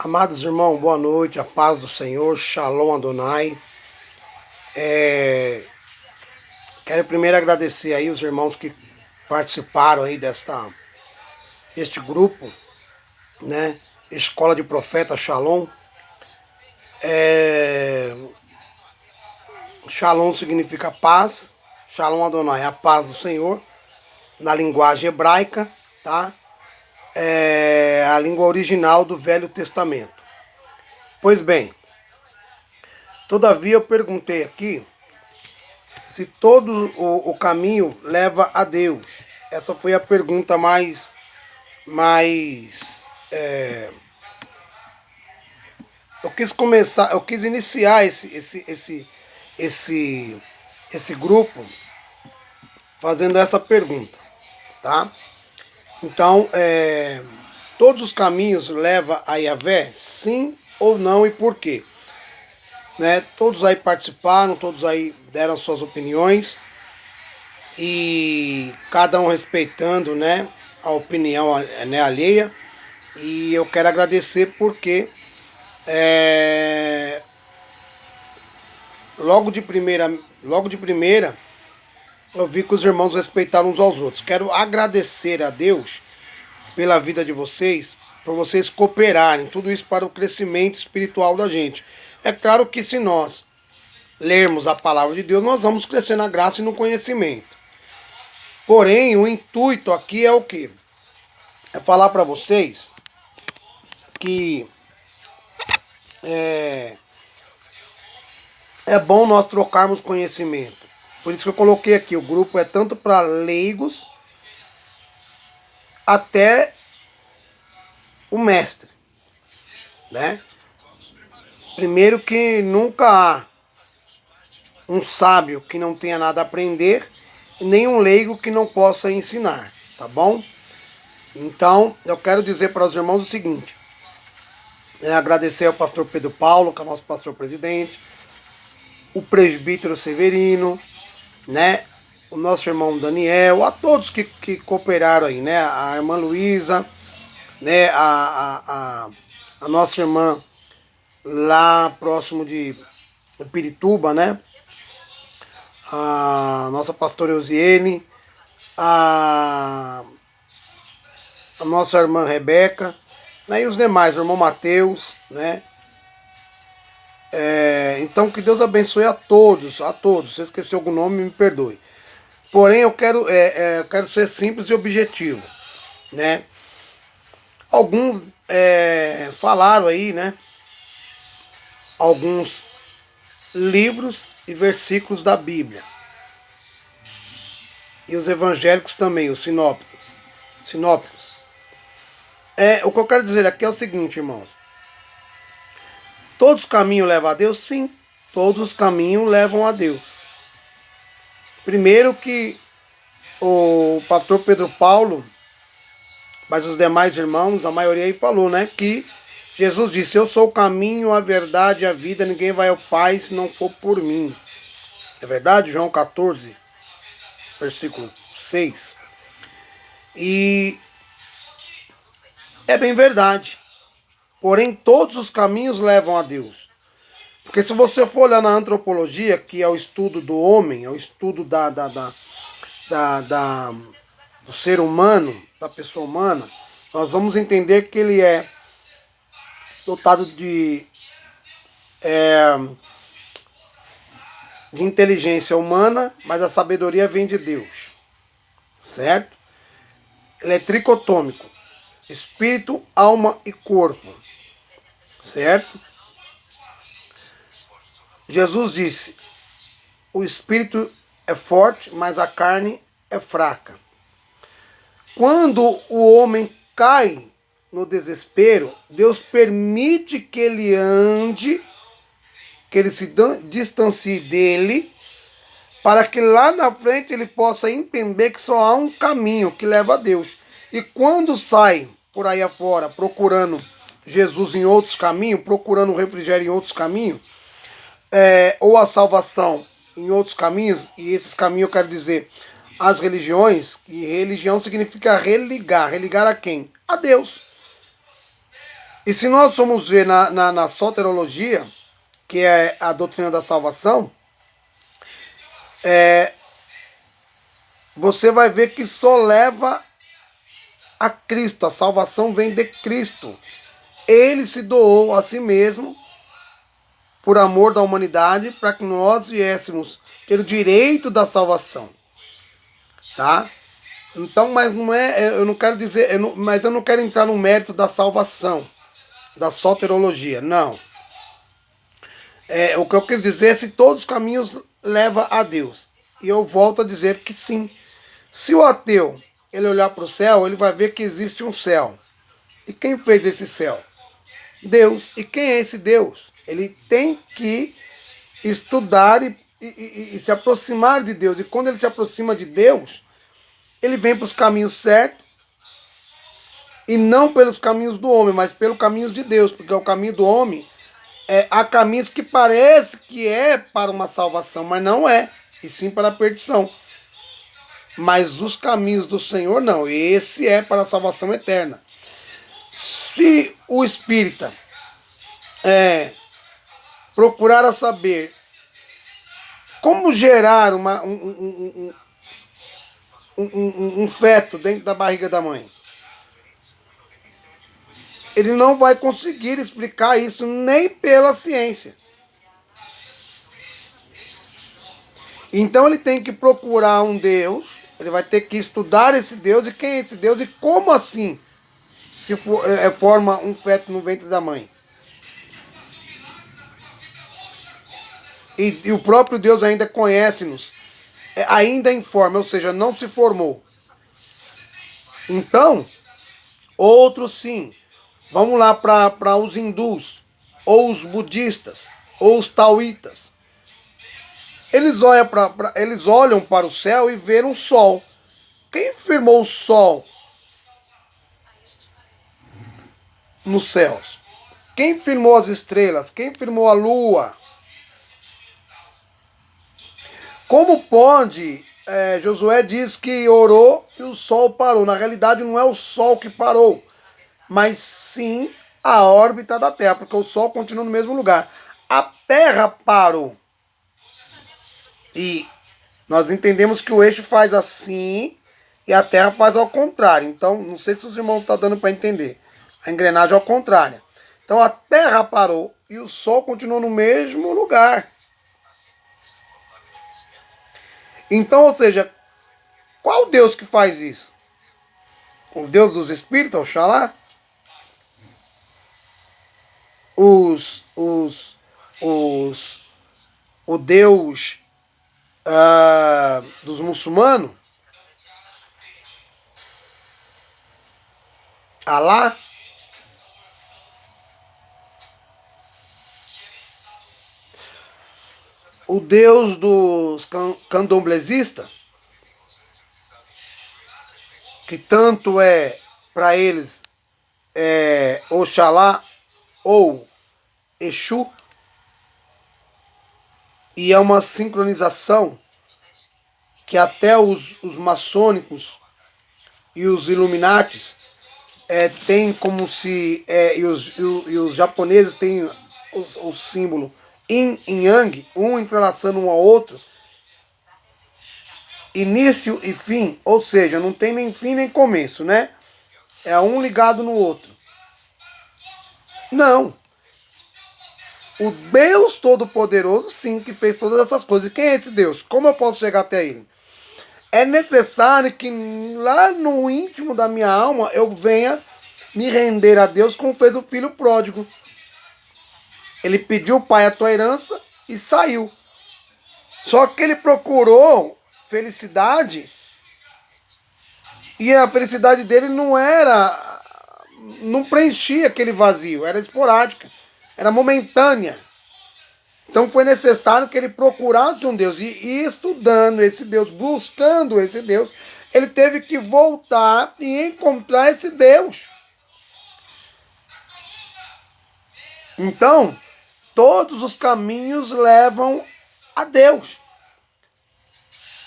Amados irmãos, boa noite, a paz do Senhor, Shalom Adonai. Quero primeiro agradecer aí os irmãos que participaram aí deste grupo, né? Escola de Profeta Shalom. Shalom significa paz, Shalom Adonai, a paz do Senhor, na linguagem hebraica, tá? É a língua original do Velho Testamento. Pois bem, todavia eu perguntei aqui se todo o caminho leva a Deus. Essa foi a pergunta eu quis iniciar esse grupo fazendo essa pergunta, tá? Então, todos os caminhos levam a Yahvé? Sim ou não e por quê? Né? Todos aí participaram, todos aí deram suas opiniões e cada um respeitando, né, a opinião, né, alheia. E eu quero agradecer porque logo de primeira eu vi que os irmãos respeitaram uns aos outros. Quero agradecer a Deus pela vida de vocês, por vocês cooperarem, tudo isso para o crescimento espiritual da gente. É claro que se nós lermos a palavra de Deus, nós vamos crescer na graça e no conhecimento. Porém, o intuito aqui é o quê? É falar para vocês que é bom nós trocarmos conhecimento. Por isso que eu coloquei aqui, o grupo é tanto para leigos até o mestre, né? Primeiro que nunca há um sábio que não tenha nada a aprender, e nem um leigo que não possa ensinar, tá bom? Então, eu quero dizer para os irmãos o seguinte, agradecer ao pastor Pedro Paulo, que é o nosso pastor presidente, o presbítero Severino, né? O nosso irmão Daniel, a todos que cooperaram aí, né? A irmã Luísa, né? A nossa irmã lá próximo de Pirituba, né? A nossa pastora Eusiene, a nossa irmã Rebeca, né? E os demais, o irmão Mateus, né? Então que Deus abençoe a todos, a todos. Se eu esqueci algum nome, me perdoe. Porém, eu quero ser simples e objetivo, né? Alguns falaram aí, né? Alguns livros e versículos da Bíblia. E os evangélicos também, os sinópticos. O que eu quero dizer aqui é o seguinte, irmãos. Todos os caminhos levam a Deus? Sim, todos os caminhos levam a Deus. Primeiro que o pastor Pedro Paulo, mas os demais irmãos, a maioria aí falou, né, que Jesus disse, eu sou o caminho, a verdade e a vida, ninguém vai ao Pai se não for por mim. É verdade? João 14, versículo 6. E é bem verdade. Porém, todos os caminhos levam a Deus. Porque se você for olhar na antropologia, que é o estudo do homem, é o estudo do ser humano, da pessoa humana, nós vamos entender que ele é dotado de inteligência humana, mas a sabedoria vem de Deus. Certo? Ele é tricotômico. Espírito, alma e corpo. Certo? Jesus disse, o espírito é forte, mas a carne é fraca. Quando o homem cai no desespero, Deus permite que ele ande, que ele se distancie dele, para que lá na frente ele possa entender que só há um caminho que leva a Deus. E quando sai por aí afora procurando Jesus em outros caminhos, procurando refrigério em outros caminhos, ou a salvação em outros caminhos, e esses caminhos eu quero dizer as religiões, e religião significa religar. Religar a quem? A Deus. E se nós formos ver na soterologia, que é a doutrina da salvação, você vai ver que só leva a Cristo. A salvação vem de Cristo. Ele se doou a si mesmo por amor da humanidade para que nós viéssemos ter o direito da salvação. Tá? Então, mas não é, eu não quero dizer, mas eu não quero entrar no mérito da salvação, da soterologia, não. O que eu quis dizer é se todos os caminhos levam a Deus. E eu volto a dizer que sim. Se o ateu ele olhar para o céu, ele vai ver que existe um céu. E quem fez esse céu? Deus. E quem é esse Deus? Ele tem que estudar e se aproximar de Deus. E quando ele se aproxima de Deus, ele vem para os caminhos certos. E não pelos caminhos do homem, mas pelos caminhos de Deus. Porque o caminho do homem, há caminhos que parece que é para uma salvação, mas não é. E sim para a perdição. Mas os caminhos do Senhor não. Esse é para a salvação eterna. Se o espírita procurar a saber como gerar um feto dentro da barriga da mãe, ele não vai conseguir explicar isso nem pela ciência. Então ele tem que procurar um Deus, ele vai ter que estudar esse Deus, e quem é esse Deus, e como assim se forma um feto no ventre da mãe. E o próprio Deus ainda conhece-nos, ainda informa, ou seja, não se formou. Então, outros sim, vamos lá para os hindus, ou os budistas, ou os taoítas. Eles olham para o céu e veem um sol. Quem firmou o sol nos céus? Quem firmou as estrelas? Quem firmou a lua? Como pode? Josué diz que orou e o sol parou. Na realidade não é o sol que parou, mas sim a órbita da Terra, porque o sol continua no mesmo lugar. A Terra parou. E nós entendemos que o eixo faz assim e a Terra faz ao contrário. Então, não sei se os irmãos estão dando para entender. A engrenagem é ao contrário. Então, a Terra parou e o Sol continuou no mesmo lugar. Então, ou seja, qual Deus que faz isso? O Deus dos Espíritos, Oxalá? O Deus dos muçulmanos? Alá? O Deus dos candomblessistas? Que tanto é para eles Oxalá ou Exu, e é uma sincronização que até os maçônicos e os Illuminatis tem como se e os japoneses têm o símbolo Yin e Yang, um entrelaçando um ao outro, início e fim, ou seja, não tem nem fim nem começo, né? É um ligado no outro. Não. O Deus Todo-Poderoso, sim, que fez todas essas coisas. E quem é esse Deus? Como eu posso chegar até ele? É necessário que lá no íntimo da minha alma eu venha me render a Deus como fez o filho pródigo. Ele pediu, pai, a tua herança e saiu. Só que ele procurou felicidade e a felicidade dele não preenchia aquele vazio, era esporádica, era momentânea. Então foi necessário que ele procurasse um Deus. E estudando esse Deus, buscando esse Deus, ele teve que voltar e encontrar esse Deus. Então, todos os caminhos levam a Deus.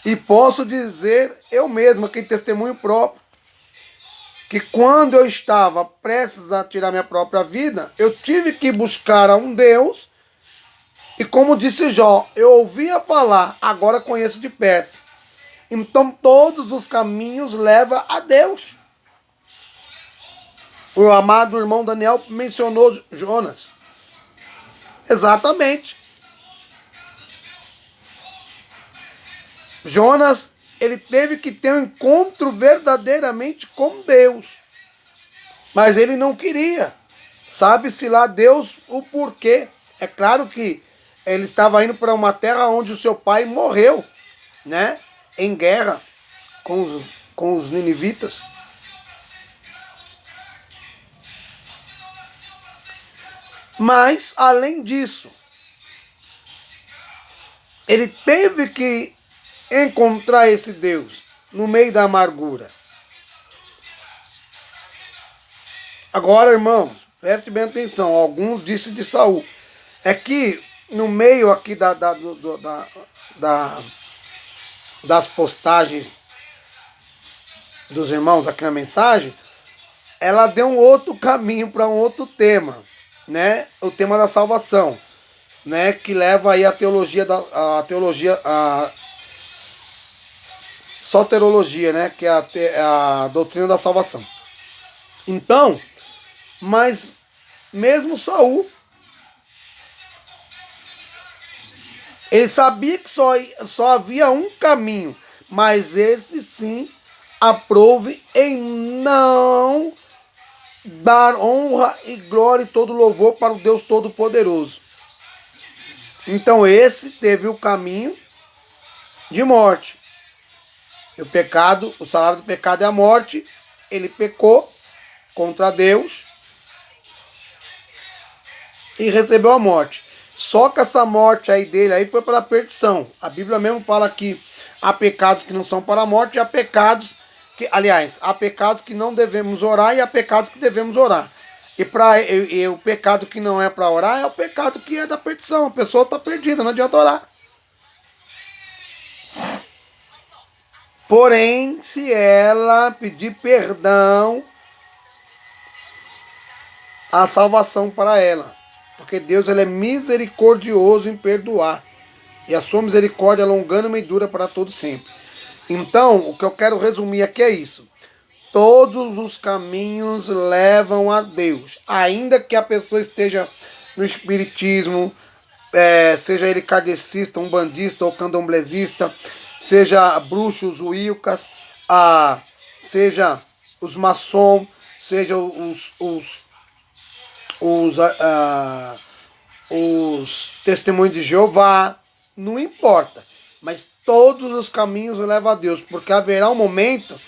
E posso dizer, eu mesmo, aqui testemunho próprio, que quando eu estava prestes a tirar minha própria vida, eu tive que buscar a um Deus, e como disse Jó, eu ouvia falar, agora conheço de perto. Então todos os caminhos levam a Deus. O amado irmão Daniel mencionou Jonas. Exatamente. Jonas, ele teve que ter um encontro verdadeiramente com Deus. Mas ele não queria. Sabe-se lá Deus o porquê. É claro que ele estava indo para uma terra onde o seu pai morreu, né? Em guerra com os ninivitas. Mas, além disso, ele teve que encontrar esse Deus no meio da amargura. Agora, irmãos, preste bem atenção. Alguns disse de Saul. É que no meio aqui das postagens dos irmãos aqui na mensagem, ela deu um outro caminho para um outro tema, né? O tema da salvação, né? Que leva aí a soterologia, né? Que é a doutrina da salvação. Então, mas mesmo Saul, ele sabia que só havia um caminho, mas esse sim aprove em não dar honra e glória e todo louvor para o Deus Todo-Poderoso. Então esse teve o caminho de morte. E o pecado, o salário do pecado é a morte. Ele pecou contra Deus e recebeu a morte. Só que essa morte aí dele aí foi para a perdição. A Bíblia mesmo fala que há pecados que não são para a morte e há pecados que, aliás, há pecados que não devemos orar e há pecados que devemos orar. E o pecado que não é para orar é o pecado que é da perdição. A pessoa está perdida, não adianta orar. Porém, se ela pedir perdão, há salvação para ela. Porque Deus, ele é misericordioso em perdoar. E a sua misericórdia é longânima e dura para todo sempre. Então, o que eu quero resumir aqui é isso. Todos os caminhos levam a Deus. Ainda que a pessoa esteja no espiritismo, seja ele kardecista, umbandista ou candomblessista, seja bruxos, uílcas, seja os maçom, seja os testemunhos de Jeová, não importa, mas todos os caminhos levam a Deus, porque haverá um momento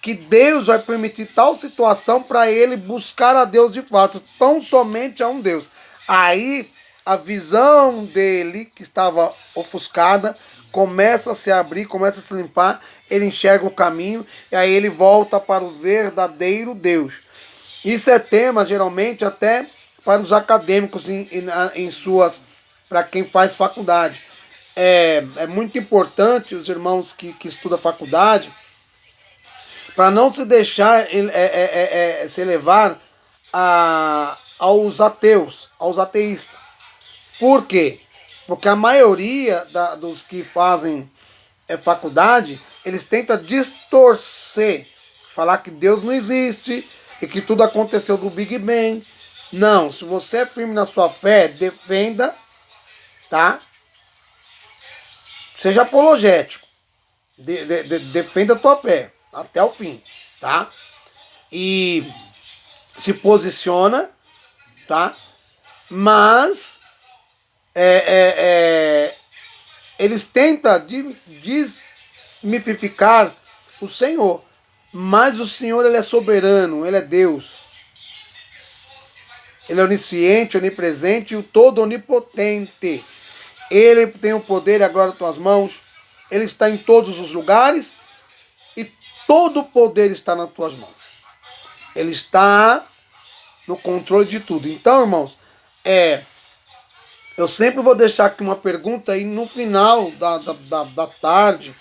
que Deus vai permitir tal situação para ele buscar a Deus de fato, tão somente a um Deus. Aí a visão dele, que estava ofuscada, começa a se abrir, começa a se limpar, ele enxerga o caminho, e aí ele volta para o verdadeiro Deus. Isso é tema, geralmente, até para os acadêmicos para quem faz faculdade. É muito importante os irmãos que estudam faculdade, para não se deixar se levar aos ateus, aos ateístas. Por quê? Porque a maioria dos que fazem faculdade, eles tentam distorcer, falar que Deus não existe e que tudo aconteceu do Big Bang. Não, se você é firme na sua fé, defenda, tá? Seja apologético. Defenda a tua fé até o fim, tá? E se posiciona, tá? Mas eles tentam desmistificar o Senhor. Mas o Senhor, ele é soberano, ele é Deus. Ele é onisciente, onipresente e o todo onipotente. Ele tem o poder e a glória nas tuas mãos. Ele está em todos os lugares e todo o poder está nas tuas mãos. Ele está no controle de tudo. Então, irmãos, eu sempre vou deixar aqui uma pergunta e no final da tarde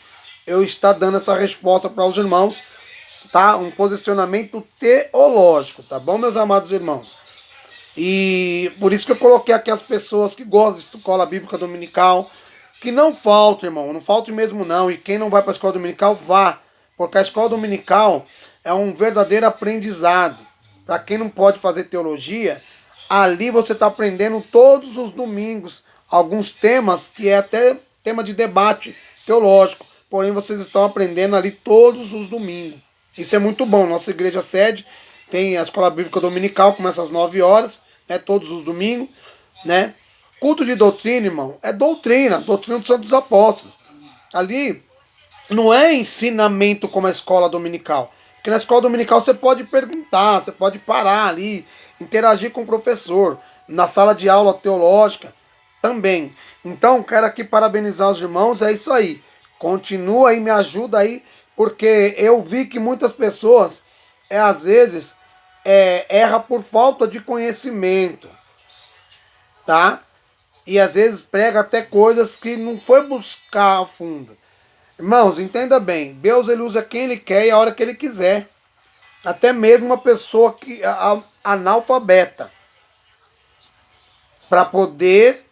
eu estar dando essa resposta para os irmãos, tá? Um posicionamento teológico, tá bom, meus amados irmãos? E por isso que eu coloquei aqui as pessoas que gostam de escola bíblica dominical, que não falte, irmão, não falte mesmo não. E quem não vai para a escola dominical, vá, porque a escola dominical é um verdadeiro aprendizado. Para quem não pode fazer teologia, ali você está aprendendo todos os domingos alguns temas que é até tema de debate teológico, porém vocês estão aprendendo ali todos os domingos. Isso é muito bom. Nossa igreja sede tem a escola bíblica dominical, começa às 9 horas, né, todos os domingos, né? Culto de doutrina, irmão, é doutrina dos Santos Apóstolos. Ali não é ensinamento como a escola dominical. Porque na escola dominical você pode perguntar, você pode parar ali, interagir com o professor. Na sala de aula teológica também. Então, quero aqui parabenizar os irmãos, é isso aí. Continua aí, me ajuda aí, porque eu vi que muitas pessoas, às vezes, erra por falta de conhecimento, tá? E às vezes prega até coisas que não foi buscar a fundo. Irmãos, entenda bem, Deus ele usa quem ele quer e a hora que ele quiser. Até mesmo uma pessoa que analfabeta, para poder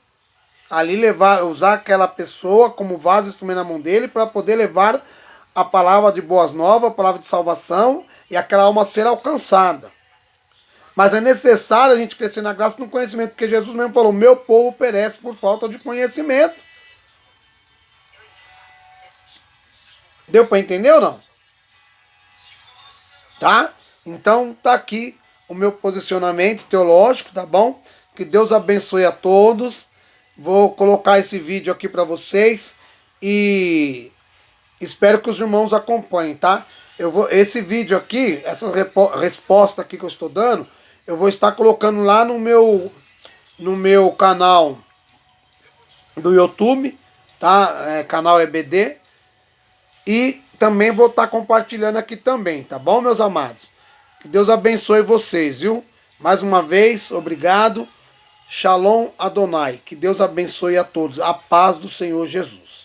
ali usar aquela pessoa como vaso instrumento na mão dele, para poder levar a palavra de boas novas, a palavra de salvação e aquela alma ser alcançada. Mas é necessário a gente crescer na graça e no conhecimento, porque Jesus mesmo falou, meu povo perece por falta de conhecimento. Deu para entender ou não? Tá? Então tá aqui o meu posicionamento teológico, tá bom? Que Deus abençoe a todos. Vou colocar esse vídeo aqui para vocês e espero que os irmãos acompanhem, tá? Esse vídeo aqui, essa resposta aqui que eu estou dando, eu vou estar colocando lá no meu canal do YouTube, tá? Canal EBD. E também vou estar compartilhando aqui também, tá bom, meus amados? Que Deus abençoe vocês, viu? Mais uma vez, obrigado. Shalom Adonai. Que Deus abençoe a todos. A paz do Senhor Jesus.